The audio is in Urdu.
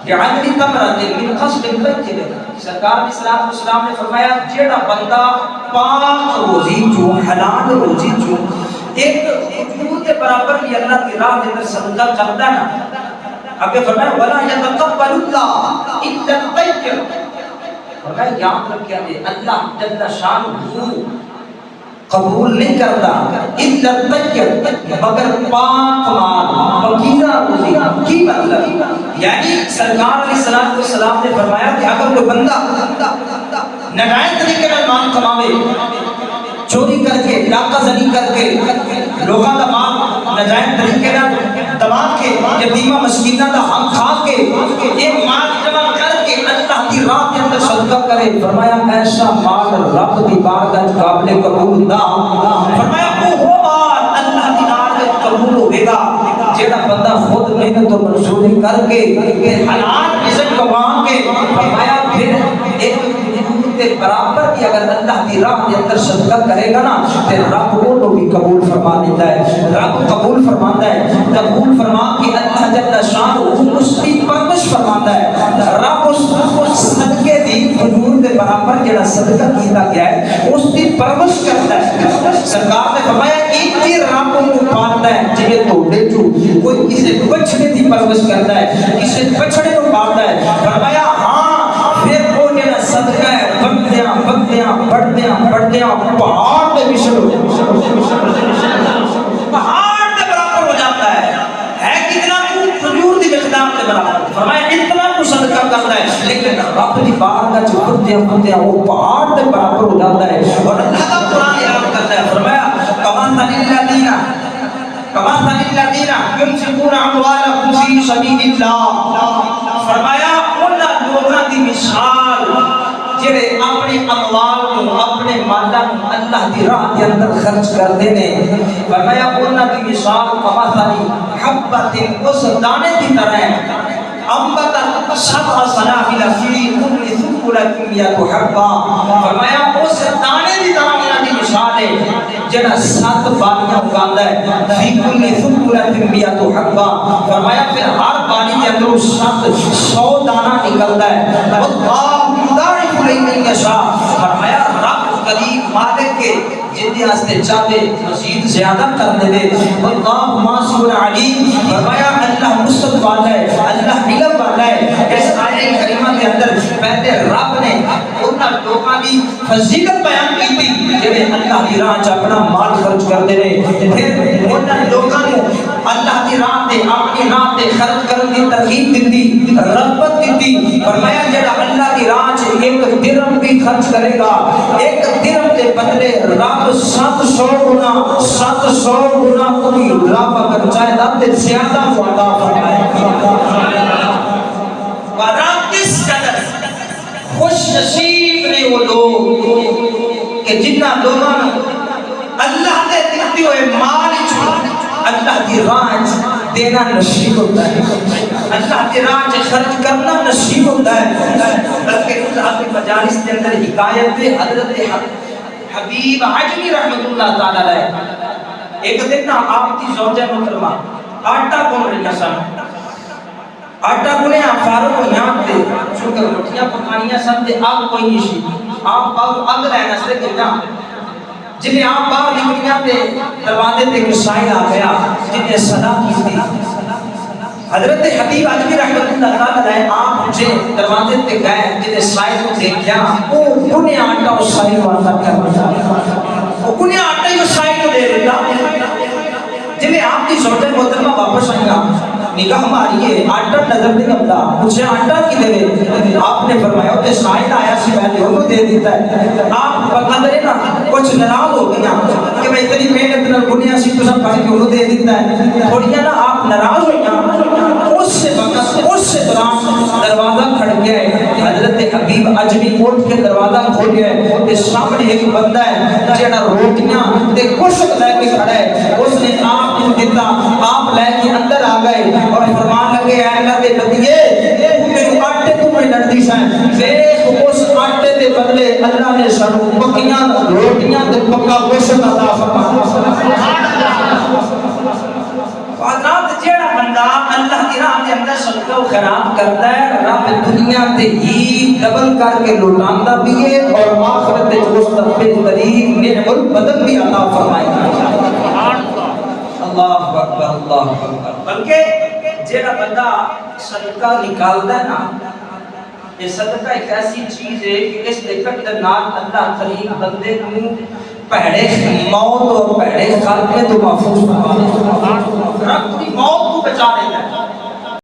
بعدل تمرۃ من قصب طیب، سرکار علیہ الصلوۃ والسلام نے فرمایا جیڑا بندہ پاک روزی جو حلال روزی جو ایک وجود کے برابر بھی اللہ کی راہ کے اندر صدقہ کرتا ہے نا، اب فرمایا ولا یتقبل اللہ الا الطیب، فرمایا یاد رکھیا دے اللہ جل شانہ قبول نہیں کرتا الا الطیب مگر پاک مال فقیرہ روزی۔ کی مطلب؟ یعنی سرکار علیہ الصلوۃ والسلام نے فرمایا کہ اگر کوئی بندہ ناجائز طریقے سے مال کماوے، چوری کر کے، ڈاکہ زنی کر کے، لوگوں کا مال ناجائز طریقے سے دبا کے، یتیمہ مسکینہ کا حق کھا کے، یہ مال جمع کر کے اللہ کی راہ کے اندر صدقہ کرے، فرمایا ایسا مال رب کی بارگاہ قابل قبول نہ، فرمایا وہ مال اللہ کی راہ میں قبول ہوگا جیڑا بندہ خود محنت و مزدوری کر کے حلال رزق کما کے، فرمایا پھر ایک کے برابر بھی اگر اللہ کی راہ کے اندر صدقہ کرے گا نا تو رب وہ بھی قبول فرما دیتا ہے، رب قبول فرماتا ہے، قبول فرما کے اللہ جل شانہ اس کی پرورش فرماتا ہے، رب اس صدقے دی حضور کے برابر جڑا صدقہ کیتا گیا ہے اس کی پرورش کرتا ہے۔ سرکار نے فرمایا کہ رب کو پالتا ہے جے توڑے جو کوئی کسی بچڑے دی پرورش کرتا ہے، کسی بچڑے کو پالتا ہے، فرمایا ہاں پھر وہ جڑا صدقہ ہے بڑھدیاں پہاڑ پہ مشل ہو پہاڑ کے برابر ہو جاتا ہے کتنا کھجور دی مقدار کے برابر، فرمایا اتنا کو صدقہ کرتا ہے لیکن رب کی بارگاہ جو بڑھدیاں وہ پہاڑ کے برابر ہو جاتا ہے۔ اور اللہ کا قرآن اعلان کرتا ہے، فرمایا کمثل الذین ينفقون اموالهم فی سبیل اللہ، فرمایا ان لوگوں کی مثال جڑے اپنے اموال کو، اپنے مالاں کو اللہ دی راہ کے اندر خرچ کرتے ہیں، فرمایا انہاں کی مثال کمثل حبۃ، اس دانے کی طرح ہے، انبتت سبع سنابل فی کل سنبلۃ مئۃ حبۃ، فرمایا اس دانے کی طرح انہاں کی مثال ہے جڑا 7 بالیاں اگاتا ہے، فی کل سنبلۃ مئۃ حبۃ، فرمایا پھر ہر بالی کے اندر 100 دانہ نکلتا ہے، اللہ یضاعف لمن یشاء، فرمایا رب قریب مالک کے جن واسطے چاہے مزید زیادہ کر دے، اللہ واسع علیم، فرمایا اللہ وسعت والا ہے، اللہ علم والا ہے۔ اس آیہ کریمہ کے اندر پہلے رب نے ان لوگوں کی فضیلت بیان کی تھی جنہیں اللہ کی راہ اپنا مال خرچ کرتے رہے، پھر ان لوگوں کو اللہ کی راہ تے اپنی راہ تے خرچ کرنے کی ترغیب دیتی، رغبت دیتی، فرمایا جڑا اللہ کی راہ ایک درہم بھی خرچ کرے گا، ایک درہم کے بدلے رب 700 گنا کوئی رب اگر چاہے تو زیادہ عطا فرمائے گا۔ اور کس قدر خوش نصیب نے وہ لوگ کہ جنہ لوگوں اللہ نے دیتے ہوئے مال اللہ کی راہ دینا نصیب ہوتا ہے، اللہ کی راہ خرچ کرنا نصیب ہوتا ہے۔ بلکہ اللہ کے مجالس کے اندر حکایت حضرت حبیب عجمی رحمت اللہ تعالی علیہ، ایک دن نا آپ کی زوجہ محترمہ آٹا گن رہی سن، آٹا گنے فاروق کو یہاں تے چونکہ روٹیاں پکانیاں سن تے آگ کوئی نہیں سی، آپ باہر اگ لینا سے کہنا جنہیں آپ باہر نکلیاں تے دروازے تے کسائی آ گیا جنہیں صدا کی تھی، حضرت حبیب عجمی رحمت اللہ تعالی علیہ آپ مجھے دروازے تے گئے جنہیں سائے کو دیکھیا وہ گنے آٹا اس سائے کو آتا کیا وہ گنے آٹا ہی اس سائے کو دے دیتا، جنہیں آپ کی زوجہ محترمہ واپس آئیں نگاہ ہماری ہے آٹا نظر نہیں آتا، مجھے آٹا کی دے، آپ نے فرمایا کہ سائل آیا سی میں نے انہوں دے دیتا ہے، آپ بتا دے نا کچھ ناراض ہو گیا کہ میں اتنی محنت نہ بنیا سی تو سب پڑھ کے انہوں دے دیتا ہے، تھوڑی نا آپ ناراض ہو گیا، اس سے دوران دروازہ کھڑ گیا ہے، حضرت حبیب عجمی اٹھ کے دروازہ کھول گیا ہے، اس سامنے ایک بندہ ہے جڑا روٹیاں تے گوشت لے کے کھڑا ہے، اس نے آپ کو دیتا، آپ لے کے اندر آ گئے اور فرمان لگے اے اللہ دے نبیے میرے آٹے تو میں لڑتی سائیں، دیکھ اس آٹے دے بدلے اللہ نے سانو پکیاں روٹیاں تے پکا گوشت عطا فرمایا۔ حضرات جیڑا بندہ اللہ کی راہ دے اندر صدقہ صدقہ و خیرات کرتا ہے رب دنیا تے ہی ڈبل کر کے لوٹاندا بھی ہے اور آخرت وچ اس دا بہترین نعمت البدل بھی عطا فرمائے گا. اللہ اکبر اللہ اکبر. بلکہ جیڑا بندہ صدقہ نکالدا ہے نا، یہ صدقہ ایک ایسی چیز ہے کہ اس دے کٹن نال اللہ کریم بندے کو پہڑے موت اور پہڑے خاتمے تو محفوظ فرما دیتا ہے. رب کی موت کو بچا لیتا ہے.